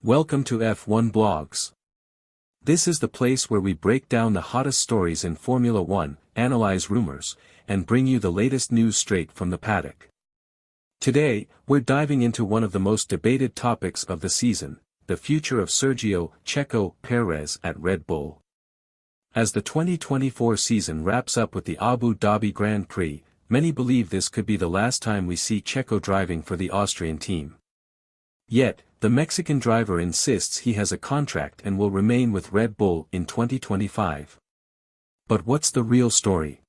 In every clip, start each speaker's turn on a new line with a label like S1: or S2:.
S1: Welcome to F1 Blogs. This is the place where we break down the hottest stories in Formula One, analyze rumors, and bring you the latest news straight from the paddock. Today, we're diving into one of the most debated topics of the season, the future of Sergio "Checo" Pérez at Red Bull. As the 2024 season wraps up with the Abu Dhabi Grand Prix, many believe this could be the last time we see Checo driving for the Austrian team. Yet, the Mexican driver insists he has a contract and will remain with Red Bull in 2025. But what's the real story?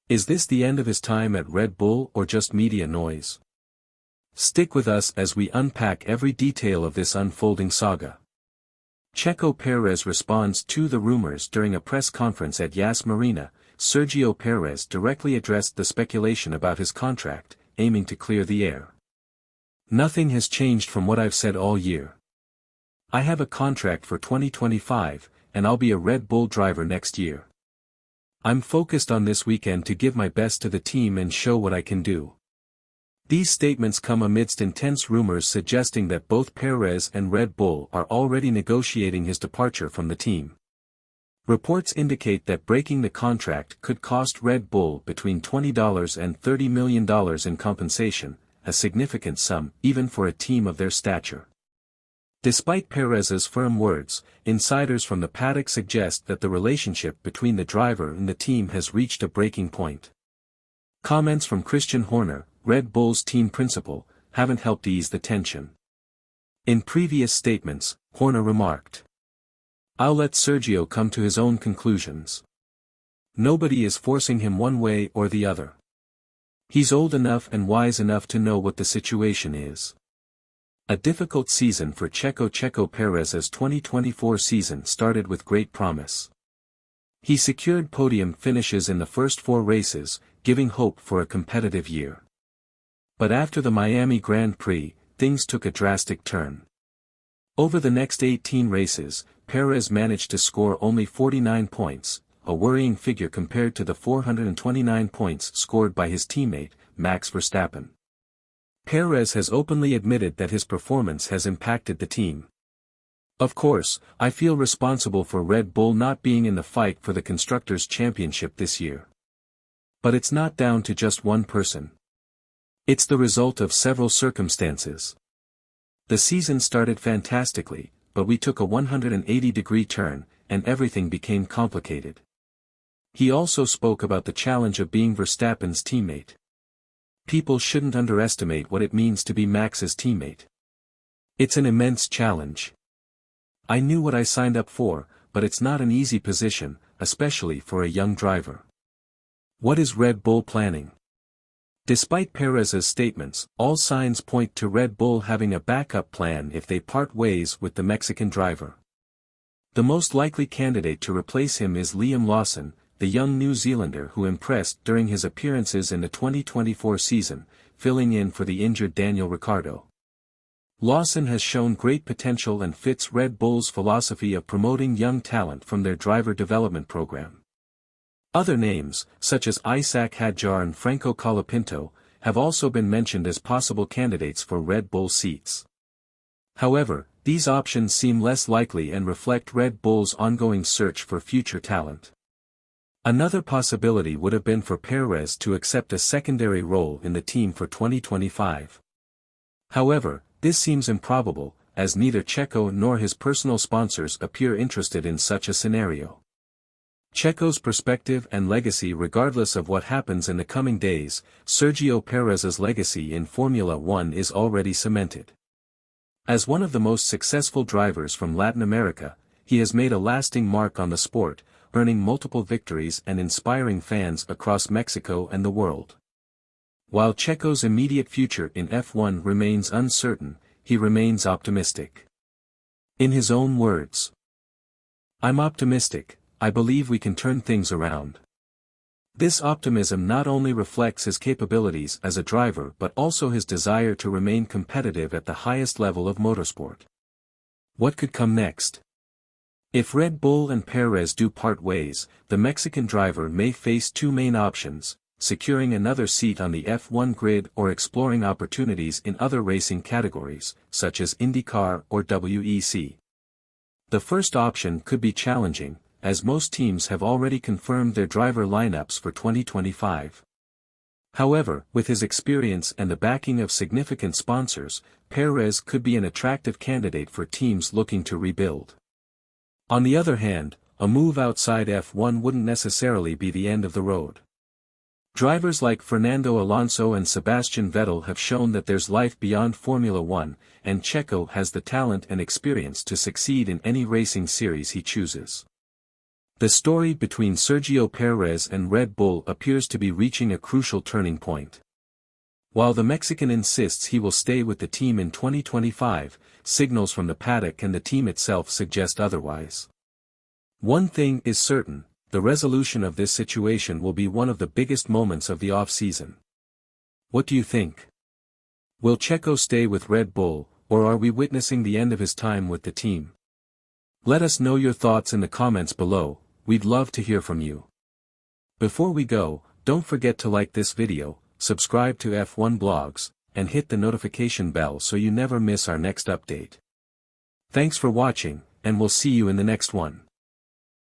S1: Is this the end of his time at Red Bull or just media noise? Stick with us as we unpack every detail of this unfolding saga. Checo Pérez responds to the rumors during a press conference at Yas Marina. Sergio Pérez directly addressed the speculation about his contract, aiming to clear the air. Nothing has changed from what I've said all year. I have a contract for 2025, and I'll be a Red Bull driver next year. I'm focused on this weekend to give my best to the team and show what I can do. These statements come amidst intense rumors suggesting that both Pérez and Red Bull are already negotiating his departure from the team. Reports indicate that breaking the contract could cost Red Bull between $20 and $30 million in compensation, a significant sum even for a team of their stature. Despite Pérez's firm words, insiders from the paddock suggest that the relationship between the driver and the team has reached a breaking point. Comments from Christian Horner, Red Bull's team principal, haven't helped ease the tension. In previous statements, Horner remarked, "I'll let Sergio come to his own conclusions. Nobody is forcing him one way or the other. He's old enough and wise enough to know what the situation is." A difficult season for Checo Pérez's 2024 season started with great promise. He secured podium finishes in the first 4 races, giving hope for a competitive year. But after the Miami Grand Prix, things took a drastic turn. Over the next 18 races, Pérez managed to score only 49 points, a worrying figure compared to the 429 points scored by his teammate, Max Verstappen. Pérez has openly admitted that his performance has impacted the team. "Of course, I feel responsible for Red Bull not being in the fight for the Constructors' Championship this year. But it's not down to just one person. It's the result of several circumstances. The season started fantastically, but we took a 180-degree turn, and everything became complicated." He also spoke about the challenge of being Verstappen's teammate. "People shouldn't underestimate what it means to be Max's teammate. It's an immense challenge. I knew what I signed up for, but it's not an easy position, especially for a young driver." What is Red Bull planning? Despite Pérez's statements, all signs point to Red Bull having a backup plan if they part ways with the Mexican driver. The most likely candidate to replace him is Liam Lawson, the young New Zealander who impressed during his appearances in the 2024 season, filling in for the injured Daniel Ricciardo. Lawson has shown great potential and fits Red Bull's philosophy of promoting young talent from their driver development program. Other names, such as Isaac Hadjar and Franco Colapinto, have also been mentioned as possible candidates for Red Bull seats. However, these options seem less likely and reflect Red Bull's ongoing search for future talent. Another possibility would have been for Pérez to accept a secondary role in the team for 2025. However, this seems improbable, as neither Checo nor his personal sponsors appear interested in such a scenario. Checo's perspective and legacy. Regardless of what happens in the coming days, Sergio Pérez's legacy in Formula One is already cemented. As one of the most successful drivers from Latin America, he has made a lasting mark on the sport, earning multiple victories and inspiring fans across Mexico and the world. While Checo's immediate future in F1 remains uncertain, he remains optimistic. In his own words, "I'm optimistic. I believe we can turn things around." This optimism not only reflects his capabilities as a driver but also his desire to remain competitive at the highest level of motorsport. What could come next? If Red Bull and Pérez do part ways, the Mexican driver may face 2 main options: securing another seat on the F1 grid or exploring opportunities in other racing categories, such as IndyCar or WEC. The first option could be challenging, as most teams have already confirmed their driver lineups for 2025. However, with his experience and the backing of significant sponsors, Pérez could be an attractive candidate for teams looking to rebuild. On the other hand, a move outside F1 wouldn't necessarily be the end of the road. Drivers like Fernando Alonso and Sebastian Vettel have shown that there's life beyond Formula One, and Checo has the talent and experience to succeed in any racing series he chooses. The story between Sergio Pérez and Red Bull appears to be reaching a crucial turning point. While the Mexican insists he will stay with the team in 2025, signals from the paddock and the team itself suggest otherwise. One thing is certain, the resolution of this situation will be one of the biggest moments of the off-season. What do you think? Will Checo stay with Red Bull, or are we witnessing the end of his time with the team? Let us know your thoughts in the comments below. We'd love to hear from you. Before we go, don't forget to like this video, subscribe to F1 Blogs, and hit the notification bell so you never miss our next update. Thanks for watching, and we'll see you in the next one.